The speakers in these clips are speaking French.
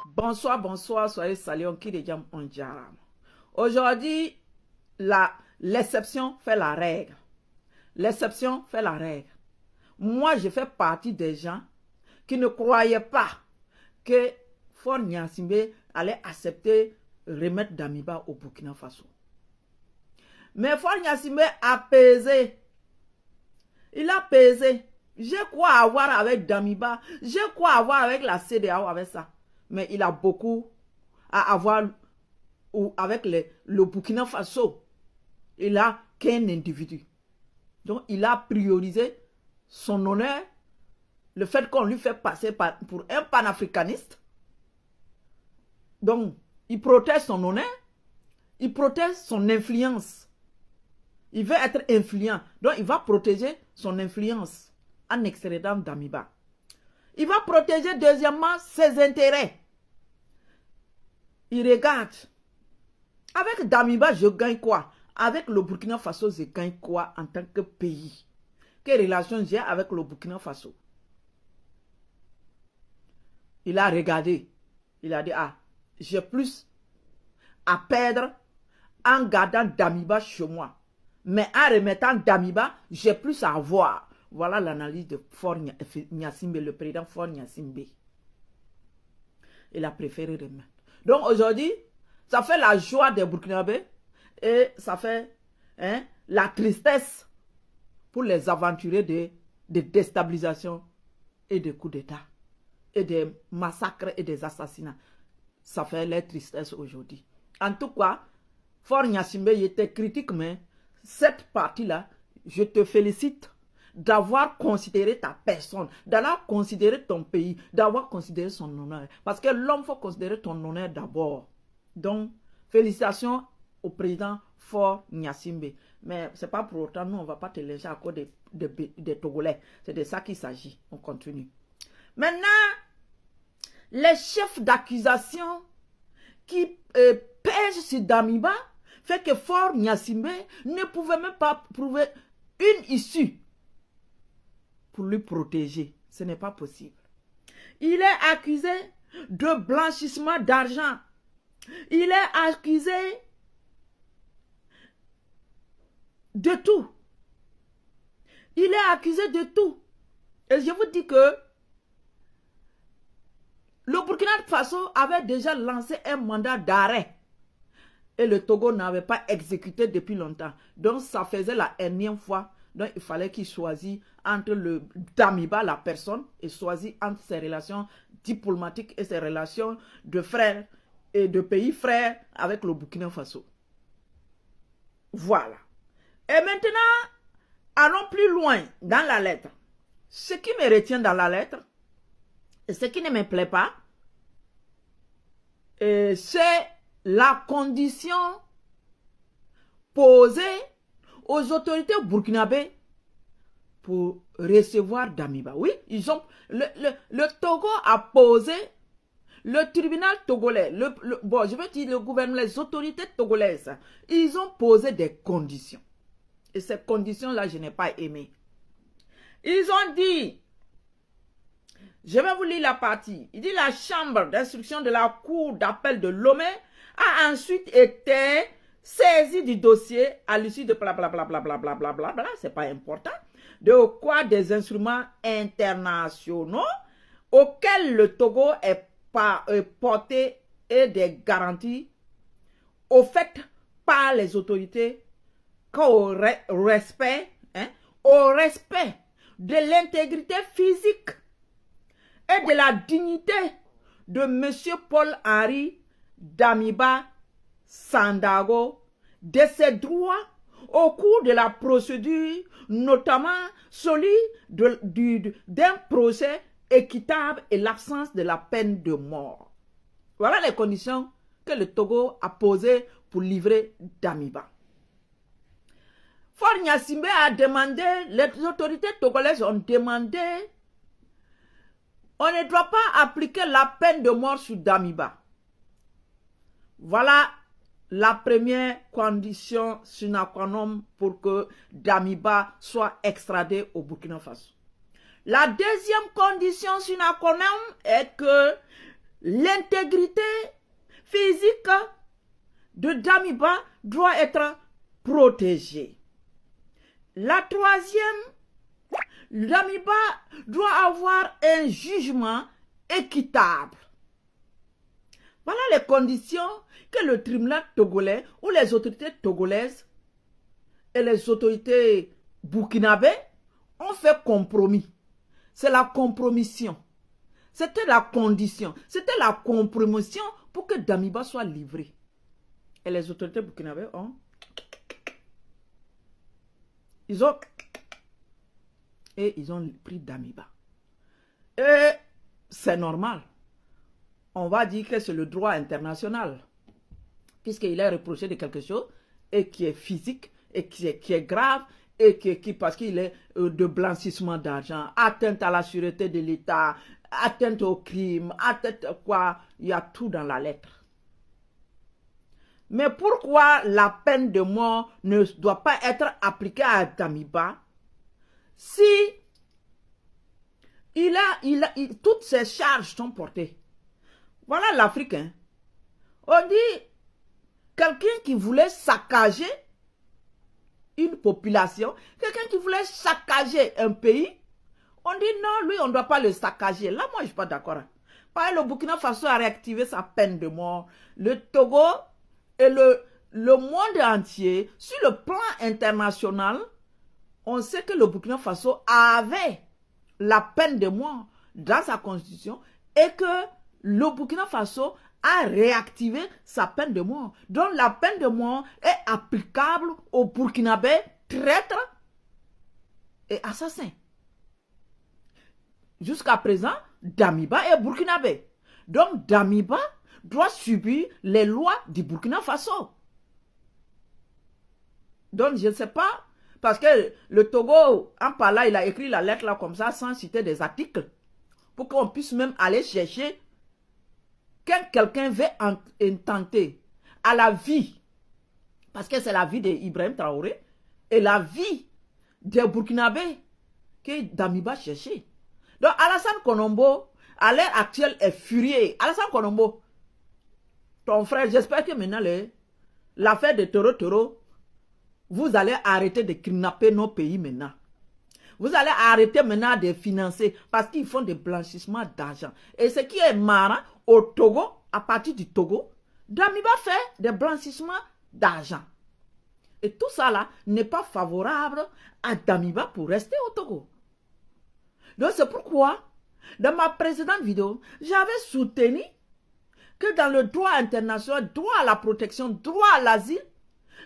Bonsoir, bonsoir, soyez salués, on qui déjà on diara. Aujourd'hui, l'exception fait la règle. L'exception fait la règle. Moi, je fais partie des gens qui ne croyaient pas que Faure Gnassingbé allait accepter remettre Damiba au Burkina Faso. Mais Faure Gnassingbé a pesé. Il a pesé. J'ai quoi avoir avec Damiba, j'ai quoi avoir avec la CEDEAO, avec ça. Mais il a beaucoup à avoir avec le Burkina Faso. Il a qu'un individu. Donc il a priorisé son honneur, le fait qu'on lui fait passer pour un panafricaniste. Donc il protège son honneur, il protège son influence. Il veut être influent, donc il va protéger son influence en extradant Damiba. Il va protéger deuxièmement ses intérêts. Il regarde. Avec Damiba, je gagne quoi? Avec le Burkina Faso, je gagne quoi en tant que pays? Quelle relation j'ai avec le Burkina Faso? Il a regardé. Il a dit, ah, j'ai plus à perdre en gardant Damiba chez moi. Mais en remettant Damiba, j'ai plus à avoir. Voilà l'analyse de Faure Gnassingbé, le président Faure Gnassingbé. Il a préféré remettre. Donc aujourd'hui, ça fait la joie des Burkinabés et ça fait la tristesse pour les aventuriers de déstabilisation et de coups d'État et des massacres et des assassinats. Ça fait la tristesse aujourd'hui. En tout cas, Faure Gnassingbé était critique, mais cette partie-là, je te félicite d'avoir considéré ta personne, d'avoir considéré ton pays, d'avoir considéré son honneur. Parce que l'homme, faut considérer ton honneur d'abord. Donc, félicitations au président Faure Gnassingbé. Mais ce n'est pas pour autant, nous, on ne va pas te léger à cause des Togolais. C'est de ça qu'il s'agit. On continue. Maintenant, les chefs d'accusation qui pèsent sur Damiba fait que Faure Gnassingbé ne pouvait même pas prouver une issue pour lui protéger. Ce n'est pas possible. Il est accusé de blanchissement d'argent. Il est accusé de tout. Il est accusé de tout. Et je vous dis que le Burkina Faso avait déjà lancé un mandat d'arrêt. Et le Togo n'avait pas exécuté depuis longtemps. Donc ça faisait la énième fois. Donc il fallait qu'il choisisse entre le Damiba, la personne, et choisisse entre ses relations diplomatiques et ses relations de frères et de pays frères avec le Burkina Faso. Voilà. Et maintenant, allons plus loin dans la lettre. Ce qui me retient dans la lettre, et ce qui ne me plaît pas, c'est la condition posée aux autorités burkinabées pour recevoir Damiba. Oui, ils ont le Togo a posé, le tribunal togolais, bon, je veux dire le gouvernement, les autorités togolaises, ils ont posé des conditions. Et ces conditions-là, je n'ai pas aimé. Ils ont dit, je vais vous lire la partie. Il dit la chambre d'instruction de la cour d'appel de Lomé a ensuite été saisie du dossier à l'issue de blablabla, c'est pas important, de quoi des instruments internationaux auxquels le Togo est porté et des garanties offertes par les autorités au respect de l'intégrité physique et de la dignité de M. Paul-Henri Damiba Sandaogo, de ses droits au cours de la procédure, notamment celui d'un procès équitable et l'absence de la peine de mort. Voilà les conditions que le Togo a posées pour livrer Damiba. Faure Gnassingbé a demandé, les autorités togolaises ont demandé, on ne doit pas appliquer la peine de mort sur Damiba. Voilà la première condition sine qua non pour que Damiba soit extradé au Burkina Faso. La deuxième condition sine qua non est que l'intégrité physique de Damiba doit être protégée. La troisième, Damiba doit avoir un jugement équitable. Voilà les conditions que le tribunal togolais ou les autorités togolaises et les autorités burkinabées ont fait compromis. C'est la compromission. C'était la condition. C'était la compromission pour que Damiba soit livré. Et les autorités burkinabées ont... Ils ont pris Damiba. Et c'est normal. On va dire que c'est le droit international. Puisqu'il est reproché de quelque chose et qui est physique et qui est grave et parce qu'il est de blanchissement d'argent, atteinte à la sûreté de l'État, atteinte au crime, atteinte à quoi, il y a tout dans la lettre. Mais pourquoi la peine de mort ne doit pas être appliquée à Damiba si toutes ses charges sont portées? Voilà l'Afrique. Hein. On dit, quelqu'un qui voulait saccager une population, quelqu'un qui voulait saccager un pays, on dit non, lui, on ne doit pas le saccager. Là, moi, je ne suis pas d'accord. Le Burkina Faso a réactivé sa peine de mort. Le Togo et le monde entier, sur le plan international, on sait que le Burkina Faso avait la peine de mort dans sa constitution et que le Burkina Faso a réactivé sa peine de mort. Donc la peine de mort est applicable aux Burkinabés traîtres et assassins. Jusqu'à présent, Damiba est burkinabé. Donc Damiba doit subir les lois du Burkina Faso. Donc je ne sais pas, parce que le Togo, en parlant, il a écrit la lettre là comme ça, sans citer des articles, pour qu'on puisse même aller chercher. Quand quelqu'un veut intenter à la vie, parce que c'est la vie d'Ibrahim Traoré, et la vie des Burkinabés que Damiba cherchait. Donc Alassane Konombo, à l'heure actuelle, est furieux. Alassane Konombo, ton frère, j'espère que maintenant, l'affaire de Toro, vous allez arrêter de kidnapper nos pays maintenant. Vous allez arrêter maintenant de financer parce qu'ils font des blanchissements d'argent. Et ce qui est marrant, au Togo, à partir du Togo, Damiba fait des blanchissements d'argent. Et tout ça là n'est pas favorable à Damiba pour rester au Togo. Donc c'est pourquoi, dans ma précédente vidéo, j'avais soutenu que dans le droit international, droit à la protection, droit à l'asile,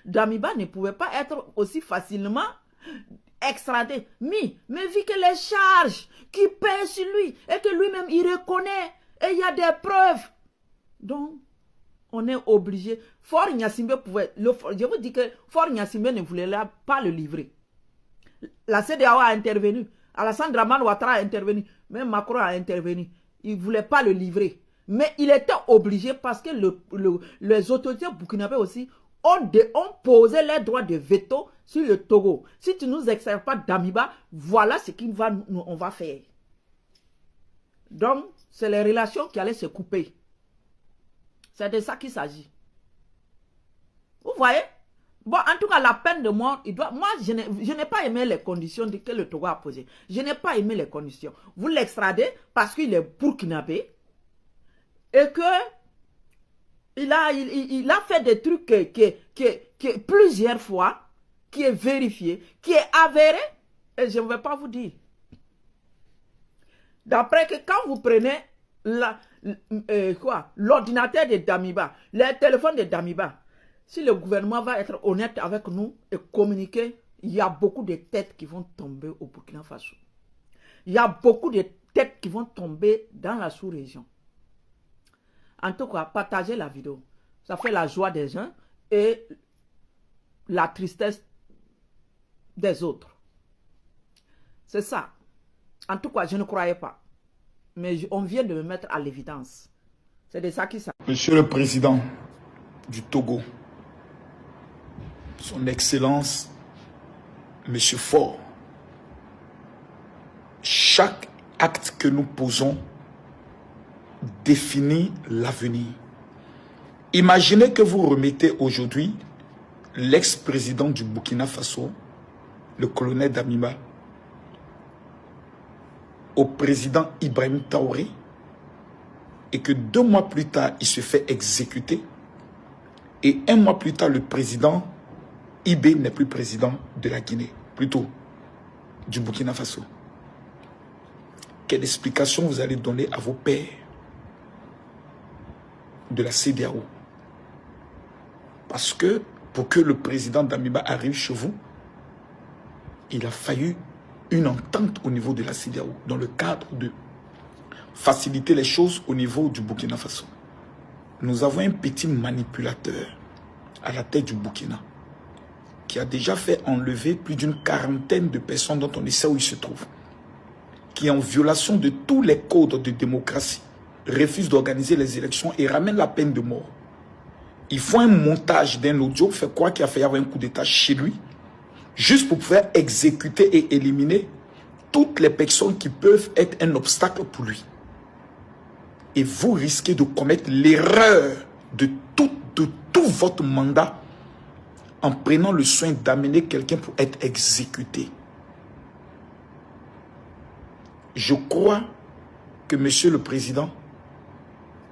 Damiba ne pouvait pas être aussi facilement extradé. Mais vu que les charges qui pèsent sur lui et que lui-même il reconnaît et il y a des preuves. Donc, on est obligé. Fort Gnassingbé pouvait... je vous dis que Fort Gnassingbé ne voulait pas le livrer. La CEDEAO a intervenu. Alassane Dramane Ouattara a intervenu. Même Macron a intervenu. Il ne voulait pas le livrer. Mais il était obligé parce que les autorités burkinabées aussi ont posé les droits de veto sur le Togo. Si tu ne nous extrais pas Damiba, voilà ce qu'on va faire. Donc, c'est les relations qui allaient se couper. C'est de ça qu'il s'agit. Vous voyez? Bon, en tout cas, la peine de mort, moi, je n'ai pas aimé les conditions que le Togo a posées. Je n'ai pas aimé les conditions. Vous l'extradez parce qu'il est burkinabé et que il a fait des trucs qui plusieurs fois, qui est vérifié, qui est avéré, et je ne vais pas vous dire. D'après que quand vous prenez l'ordinateur de Damiba, le téléphone de Damiba, si le gouvernement va être honnête avec nous et communiquer, il y a beaucoup de têtes qui vont tomber au Burkina Faso. Il y a beaucoup de têtes qui vont tomber dans la sous-région. En tout cas, partagez la vidéo. Ça fait la joie des uns et la tristesse des autres. C'est ça. En tout cas, je ne croyais pas. Mais on vient de me mettre à l'évidence. C'est de ça qu'il s'agit. Monsieur le Président du Togo, Son Excellence, Monsieur Faure, chaque acte que nous posons définit l'avenir. Imaginez que vous remettez aujourd'hui l'ex-président du Burkina Faso, le colonel Damiba, au président Ibrahim Traoré, et que 2 mois plus tard, il se fait exécuter, et 1 mois plus tard, le président Ibé n'est plus président de la Guinée, plutôt du Burkina Faso. Quelle explication vous allez donner à vos pairs de la CEDEAO? Parce que pour que le président Damiba arrive chez vous, il a fallu une entente au niveau de la CEDEAO, dans le cadre de faciliter les choses au niveau du Burkina Faso. Nous avons un petit manipulateur à la tête du Burkina qui a déjà fait enlever plus d'une 40aine de personnes dont on sait où il se trouve, qui est en violation de tous les codes de démocratie, refuse d'organiser les élections et ramène la peine de mort. Il faut un montage d'un audio, fait quoi qu'il a fait y avoir un coup d'état chez lui, juste pour pouvoir exécuter et éliminer toutes les personnes qui peuvent être un obstacle pour lui. Et vous risquez de commettre l'erreur de tout votre mandat en prenant le soin d'amener quelqu'un pour être exécuté. Je crois que, Monsieur le Président,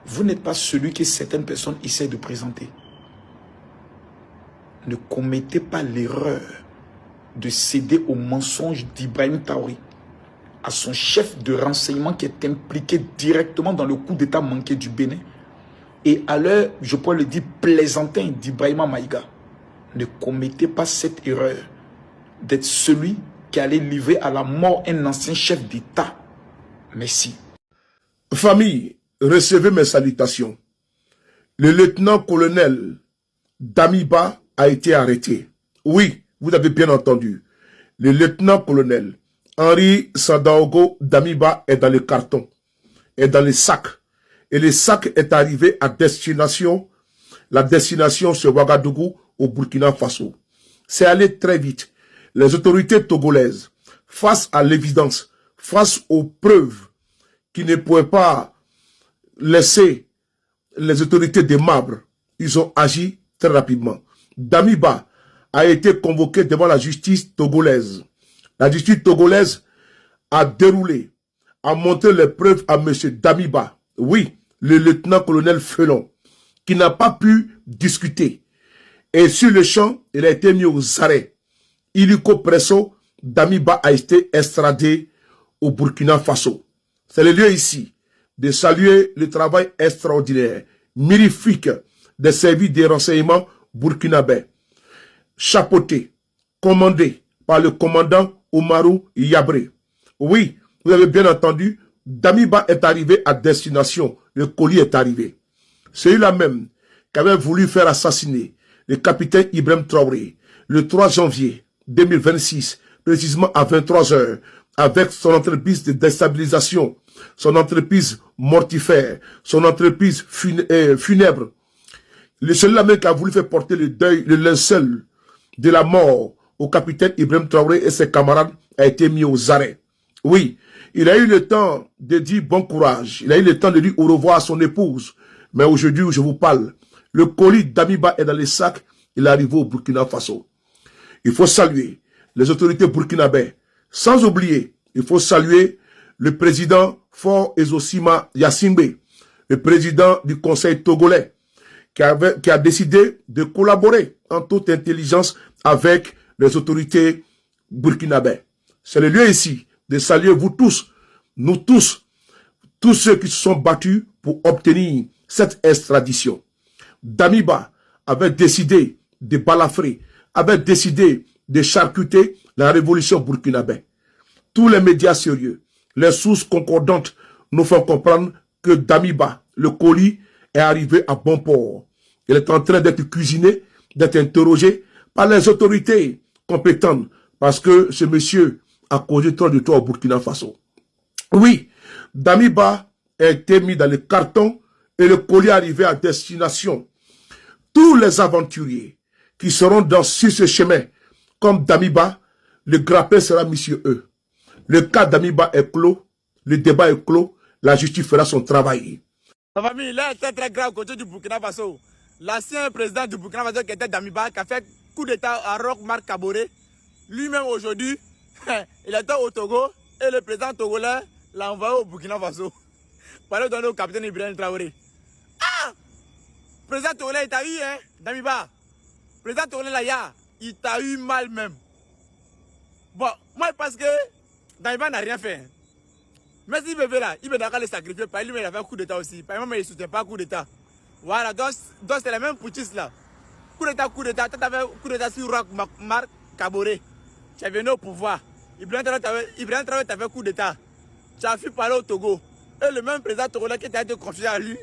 vous n'êtes pas celui que certaines personnes essaient de présenter. Ne commettez pas l'erreur de céder au mensonge d'Ibrahim Traoré, à son chef de renseignement qui est impliqué directement dans le coup d'état manqué du Bénin, et à l'heure, je pourrais le dire, plaisantin d'Ibrahima Maïga. Ne commettez pas cette erreur d'être celui qui allait livrer à la mort un ancien chef d'État. Merci. Famille, recevez mes salutations. Le lieutenant-colonel Damiba a été arrêté. Oui, vous avez bien entendu. Le lieutenant-colonel Henri Sandaogo Damiba est dans le carton, est dans les sacs. Et le sac est arrivé à destination. La destination, c'est Ouagadougou, au Burkina Faso. C'est allé très vite. Les autorités togolaises, face à l'évidence, face aux preuves qui ne pouvaient pas laisser les autorités des marbres, ils ont agi très rapidement. Damiba a été convoqué devant la justice togolaise. La justice togolaise a déroulé, a montré les preuves à M. Damiba. Oui, le lieutenant-colonel Felon, qui n'a pas pu discuter. Et sur le champ, il a été mis aux arrêts. Illico presso, Damiba a été extradé au Burkina Faso. C'est le lieu ici de saluer le travail extraordinaire, mirifique des services de renseignement burkinabais, chapeauté, commandé par le commandant Oumarou Yabré. Oui, vous avez bien entendu, Damiba est arrivé à destination, le colis est arrivé. Celui-là même qui avait voulu faire assassiner le capitaine Ibrahim Traoré le 3 janvier 2026, précisément à 23 h, avec son entreprise de déstabilisation, son entreprise mortifère, son entreprise funèbre. Celui-là même qui a voulu faire porter le deuil, le linceul de la mort au capitaine Ibrahim Traoré et ses camarades a été mis aux arrêts. Oui, il a eu le temps de dire bon courage, il a eu le temps de dire au revoir à son épouse. Mais aujourd'hui où je vous parle, le colis Damiba est dans les sacs, il est arrivé au Burkina Faso. Il faut saluer les autorités burkinabées. Sans oublier, il faut saluer le président Faure Ezosima Yassimbe, le président du Conseil togolais, qui a décidé de collaborer en toute intelligence avec les autorités burkinabées. C'est le lieu ici de saluer vous tous, nous tous ceux qui se sont battus pour obtenir cette extradition. Damiba avait décidé de balafrer, avait décidé de charcuter la révolution burkinabé. Tous les médias sérieux, les sources concordantes nous font comprendre que Damiba, le colis, est arrivé à bon port. Il est en train d'être cuisiné, d'être interrogé par les autorités compétentes parce que ce monsieur a causé trop de toi au Burkina Faso. Oui, Damiba a été mis dans le carton et le colis est arrivé à destination. Tous les aventuriers qui seront sur ce chemin, comme Damiba, le grappin sera mis sur eux. Le cas Damiba est clos, le débat est clos, la justice fera son travail. La famille, il est très grave côté du Burkina Faso. L'ancien président du Burkina Faso qui était Damiba, qui a fait coup d'état à Roch Marc Kaboré, lui-même aujourd'hui, il était au Togo et le président togolais l'a envoyé au Burkina Faso. Pour aller donner au capitaine Ibrahim Traoré. Ah! Président togolais, il t'a eu, hein, Damiba. Président togolais, là, il t'a eu mal même. Bon, moi, parce que Damiba n'a rien fait. Mais s'il veut là, il veut d'accord le sacrifier. Par lui, il a fait un coup d'état aussi. Par exemple, il ne soutient pas le coup d'état. Voilà, donc c'est la même poutiste là. Coup d'état. Tu as fait coup d'état sur Roch Marc Kaboré. Tu es venu au pouvoir. Ibrahim Traoré t'a fait coup d'état. Tu as fui parler au Togo. Et le même président togolais qui t'a été confié à lui,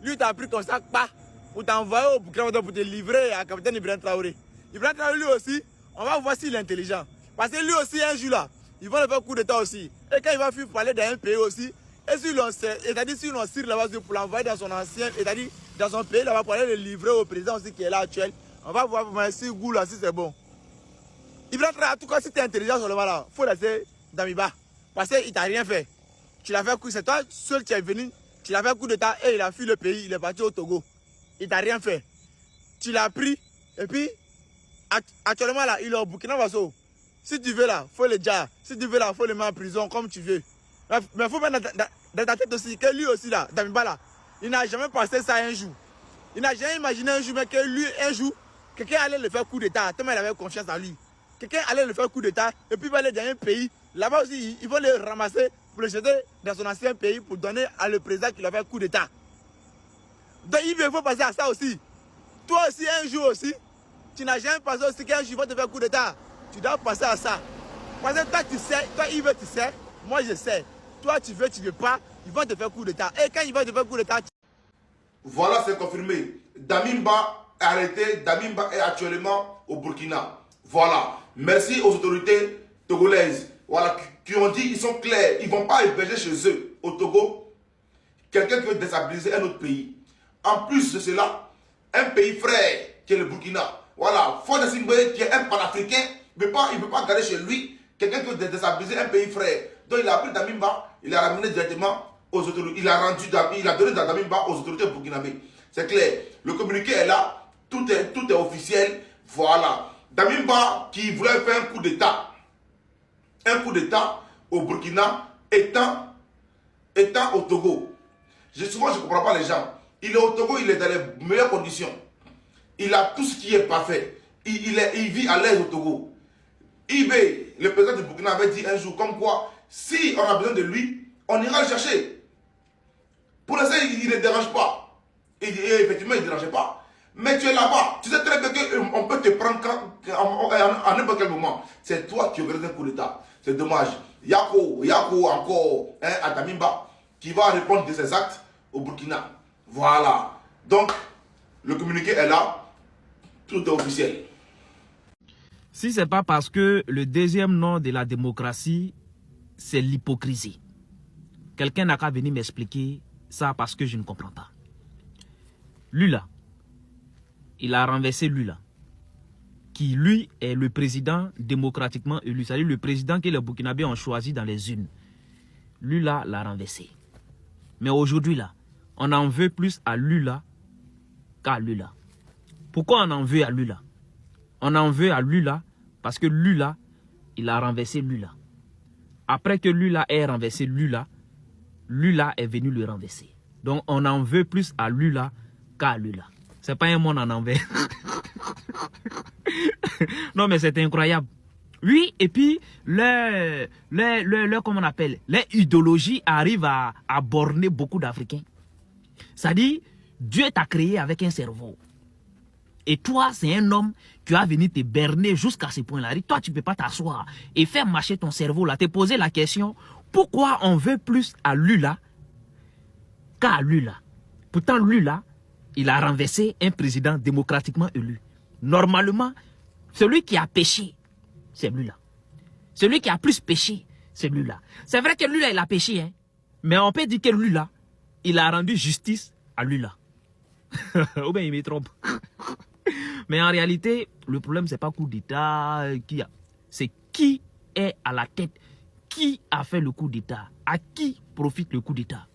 lui t'a pris ton sac pas pour t'envoyer au Burkina Faso pour te livrer à capitaine Ibrahim Traoré. Ibrahim Traoré lui aussi, on va voir s'il est intelligent. Parce que lui aussi, un jour là, ils vont le faire coup d'état aussi. Et quand il va fuir parler d'un pays aussi, et si l'on tire là-bas pour l'envoyer dans son ancien, c'est-à-dire dans son pays là-bas pour aller le livrer au président aussi qui est là actuel, on va voir si goût là, si c'est bon. Ibrahim Traoré, en tout cas, si tu es intelligent sur le mal là, il faut laisser Damiba. Parce qu'il t'a rien fait. Tu l'as fait coup, c'est toi seul qui est venu, tu l'as fait coup d'état et il a fui le pays, il est parti au Togo. Il t'a rien fait. Tu l'as pris, et puis, actuellement là, il est au Burkina Faso. Si tu veux là, il faut le dire. Si tu veux là, il faut le mettre en prison comme tu veux. Mais il faut mettre dans ta tête aussi que lui aussi là, Damiba là, il n'a jamais pensé ça un jour. Il n'a jamais imaginé un jour, mais que lui, un jour, quelqu'un allait le faire coup d'état, tellement il avait confiance en lui. Quelqu'un allait le faire coup d'état, et puis il va aller dans un pays. Là-bas aussi, ils vont le ramasser pour le jeter dans son ancien pays pour donner à le président qui l'a fait coup d'état. Donc il faut passer à ça aussi. Toi aussi, un jour aussi, tu n'as jamais pensé aussi qu'un jour il va te faire coup d'état. Tu dois passer à ça. Parce que toi, tu sais, toi, il veut, tu sais, moi, je sais. Toi, tu veux pas, ils vont te faire coup d'état. Et quand ils vont te faire coup d'état... Voilà, c'est confirmé. Damiba est arrêté. Damiba est actuellement au Burkina. Voilà. Merci aux autorités togolaises. Voilà, qui ont dit, ils sont clairs. Ils ne vont pas héberger chez eux, au Togo, quelqu'un qui veut déstabiliser un autre pays. En plus de cela, un pays frère, qui est le Burkina. Voilà, Ford Singbe, qui est un panafricain, il ne peut pas garder chez lui quelqu'un qui veut déstabiliser un pays frère. Donc il a pris Damiba, il l'a ramené directement aux autorités. Il a donné Damiba aux autorités burkinabées. C'est clair. Le communiqué est là, tout est officiel. Voilà. Damiba qui voulait faire un coup d'état. Un coup d'état au Burkina étant au Togo. Souvent, je ne comprends pas les gens. Il est au Togo, il est dans les meilleures conditions. Il a tout ce qui est parfait. Il vit à l'aise au Togo. Ibé, le président du Burkina, avait dit un jour comme quoi, si on a besoin de lui, on ira le chercher. Pour l'instant, il ne dérange pas. Et effectivement, il ne dérangeait pas. Mais tu es là-bas. Tu sais très bien qu'on peut te prendre en n'importe quel moment. C'est toi qui organises un coup d'état. C'est dommage. Yako encore, à Damiba, qui va répondre de ses actes au Burkina. Voilà. Donc, le communiqué est là. Tout est officiel. Si ce n'est pas parce que le deuxième nom de la démocratie, c'est l'hypocrisie. Quelqu'un n'a qu'à venir m'expliquer ça parce que je ne comprends pas. Lula, il a renversé Lula, qui lui est le président démocratiquement élu, c'est-à-dire le président que les Burkinabés ont choisi dans les urnes. Lula l'a renversé. Mais aujourd'hui là, on en veut plus à Lula qu'à Lula. Pourquoi on en veut à Lula? On en veut à Lula parce que Lula, il a renversé Lula. Après que Lula ait renversé Lula, Lula est venu le renverser. Donc on en veut plus à Lula qu'à Lula. C'est pas un monde en envers. Non mais c'est incroyable. Oui, et puis comment on appelle, les idéologies arrivent à borner beaucoup d'Africains. C'est-à-dire, Dieu t'a créé avec un cerveau. Et toi, c'est un homme qui va venir te berner jusqu'à ce point-là. Toi, tu ne peux pas t'asseoir et faire marcher ton cerveau là. Te poser la question, pourquoi on veut plus à Lula qu'à Lula? Pourtant, Lula, il a renversé un président démocratiquement élu. Normalement, celui qui a péché, c'est Lula. Celui qui a plus péché, c'est Lula. C'est vrai que Lula, il a péché, hein? Mais on peut dire que Lula, il a rendu justice à Lula. Ou bien il me trompe. Mais en réalité, le problème, ce n'est pas coup d'État qui a. C'est qui est à la tête, qui a fait le coup d'État, à qui profite le coup d'État.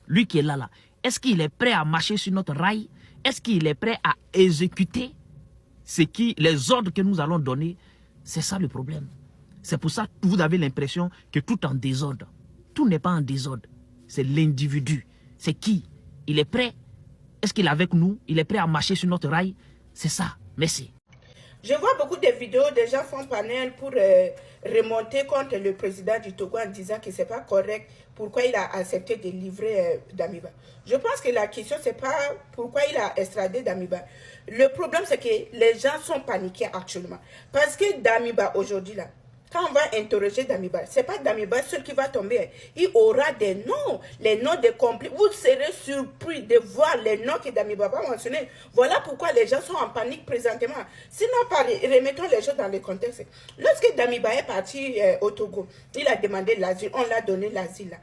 Lui qui est là, Est-ce qu'il est prêt à marcher sur notre rail? Est-ce qu'il est prêt à exécuter les ordres que nous allons donner? C'est ça le problème. C'est pour ça que vous avez l'impression que tout est en désordre. Tout n'est pas en désordre. C'est l'individu. C'est qui? Il est prêt? Est-ce qu'il est avec nous? Il est prêt à marcher sur notre rail? C'est ça. Merci. Je vois beaucoup de vidéos, des gens font panel pour remonter contre le président du Togo en disant que ce n'est pas correct, pourquoi il a accepté de livrer Damiba. Je pense que la question, ce n'est pas pourquoi il a extradé Damiba. Le problème, c'est que les gens sont paniqués actuellement. Parce que Damiba, aujourd'hui, là, quand on va interroger Damiba, ce n'est pas Damiba seul qui va tomber. Il aura des noms, les noms des complices. Vous serez surpris de voir les noms que Damiba va mentionner. Voilà pourquoi les gens sont en panique présentement. Sinon, remettons les choses dans le contexte. Lorsque Damiba est parti au Togo, il a demandé l'asile, on l'a donné l'asile.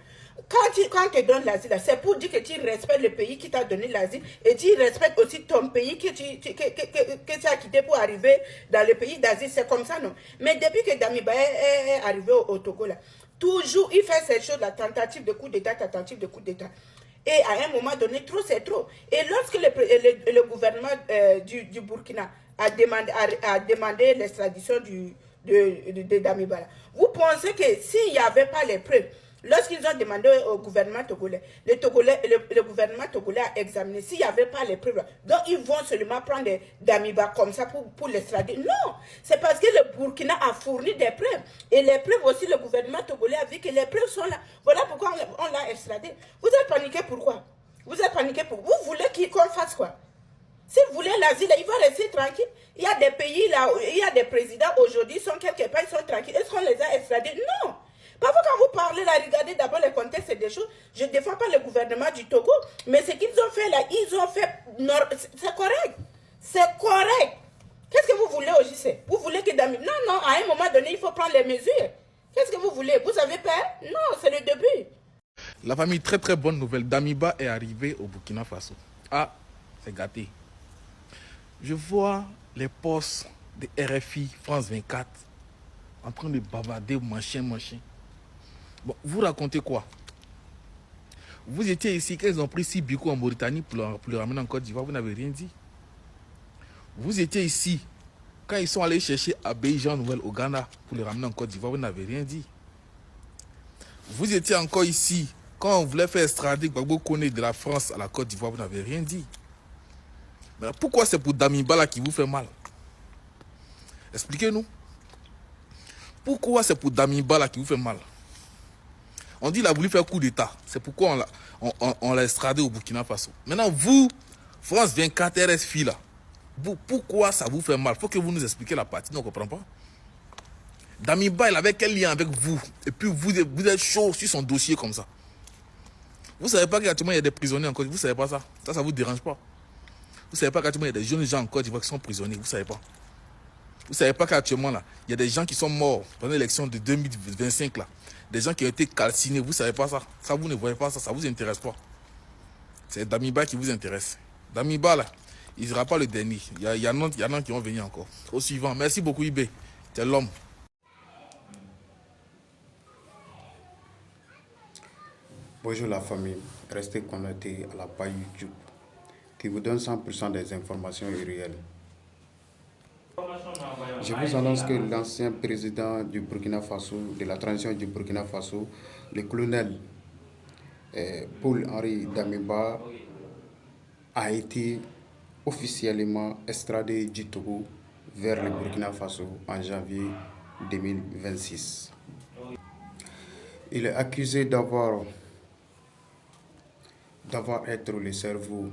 Quand on te donne l'asile, c'est pour dire que tu respectes le pays qui t'a donné l'asile et tu respectes aussi ton pays que tu as quitté pour arriver dans le pays d'asile. C'est comme ça, non? Mais depuis que Damiba est arrivé au Togo, là, toujours il fait ces choses, la tentative de coup d'État, Et à un moment donné, trop c'est trop. Et lorsque le gouvernement du Burkina a demandé l'extradition de Damiba, vous pensez que s'il n'y avait pas les preuves, lorsqu'ils ont demandé au gouvernement togolais, le gouvernement togolais a examiné s'il n'y avait pas les preuves. Donc, ils vont seulement prendre Damiba comme ça pour l'extrader. Non, c'est parce que le Burkina a fourni des preuves. Et les preuves aussi, le gouvernement togolais a vu que les preuves sont là. Voilà pourquoi on l'a extradé. Vous êtes paniqué pourquoi? Vous êtes paniqué pourquoi? Vous voulez qu'on fasse quoi? Si vous voulez l'asile, il va rester tranquille. Il y a des pays là, il y a des présidents aujourd'hui, ils sont quelque part, ils sont tranquilles. Est-ce qu'on les a extradés? Non. Parfois, quand vous parlez là, regardez d'abord le contexte des choses. Je ne défends pas le gouvernement du Togo, mais ce qu'ils ont fait là, ils ont fait... C'est correct. C'est correct. Qu'est-ce que vous voulez au JC? Vous voulez que Damiba... Non, à un moment donné, il faut prendre les mesures. Qu'est-ce que vous voulez? Vous avez peur? Non, c'est le début. La famille, très très bonne nouvelle. Damiba est arrivé au Burkina Faso. Ah, c'est gâté. Je vois les postes de RFI, France 24, en train de bavarder, machin. Bon, vous racontez quoi? Vous étiez ici, quand ils ont pris Sibiko en Mauritanie pour le ramener en Côte d'Ivoire, vous n'avez rien dit. Vous étiez ici, quand ils sont allés chercher Abidjan Nouvelle au Ghana pour le ramener en Côte d'Ivoire, vous n'avez rien dit. Vous étiez encore ici, quand on voulait faire extrader Gbagbo Koné de la France à la Côte d'Ivoire, vous n'avez rien dit. Mais pourquoi c'est pour Damiba là qui vous fait mal? Expliquez-nous. Pourquoi c'est pour Damiba là qui vous fait mal? On dit qu'il a voulu faire coup d'État. C'est pourquoi on l'a extradé au Burkina Faso. Maintenant, vous, France 24, RSFI là, pourquoi ça vous fait mal? Il faut que vous nous expliquiez la partie. On ne comprend pas. Damiba, il avait quel lien avec vous? Et puis vous êtes chaud sur son dossier comme ça. Vous ne savez pas qu'actuellement il y a des prisonniers en Côte d'Ivoire. Vous ne savez pas ça? Ça ne vous dérange pas? Vous ne savez pas qu'actuellement il y a des jeunes gens en Côte d'Ivoire qui sont prisonniers. Vous ne savez pas? Vous ne savez pas qu'actuellement là, il y a des gens qui sont morts pendant l'élection de 2025 là. Des gens qui ont été calcinés. Vous ne savez pas ça? Ça, vous ne voyez pas ça. Ça ne vous intéresse pas. C'est Damiba qui vous intéresse. Damiba là, il ne sera pas le dernier. Il y en a qui vont venir encore. Au suivant. Merci beaucoup Ibé. Tu es l'homme. Bonjour la famille, restez connectés à la page YouTube qui vous donne 100% des informations irréelles. Je vous annonce que l'ancien président du Burkina Faso, de la transition du Burkina Faso, le colonel Paul-Henri Damiba, a été officiellement extradé du Togo vers le Burkina Faso en janvier 2026. Il est accusé d'avoir été le cerveau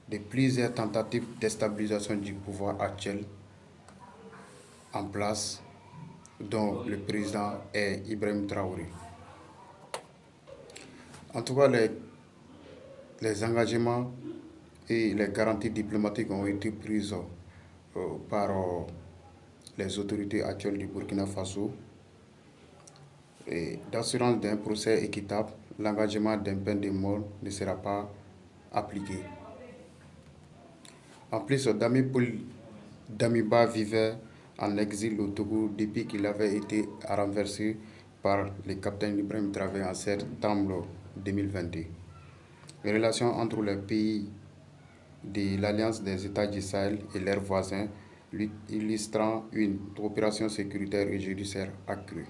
de plusieurs tentatives de déstabilisation du pouvoir actuel en place, dont le président est Ibrahim Traoré. En tout cas, les engagements et les garanties diplomatiques ont été prises par les autorités actuelles du Burkina Faso. Et d'assurance d'un procès équitable, l'engagement d'un peine de mort ne sera pas appliqué. En plus, Damiba vivait en exil au Togo depuis qu'il avait été renversé par le capitaine Ibrahim Traoré en septembre 2022. Les relations entre les pays de l'Alliance des États du Sahel et leurs voisins illustrant une coopération sécuritaire et judiciaire accrue.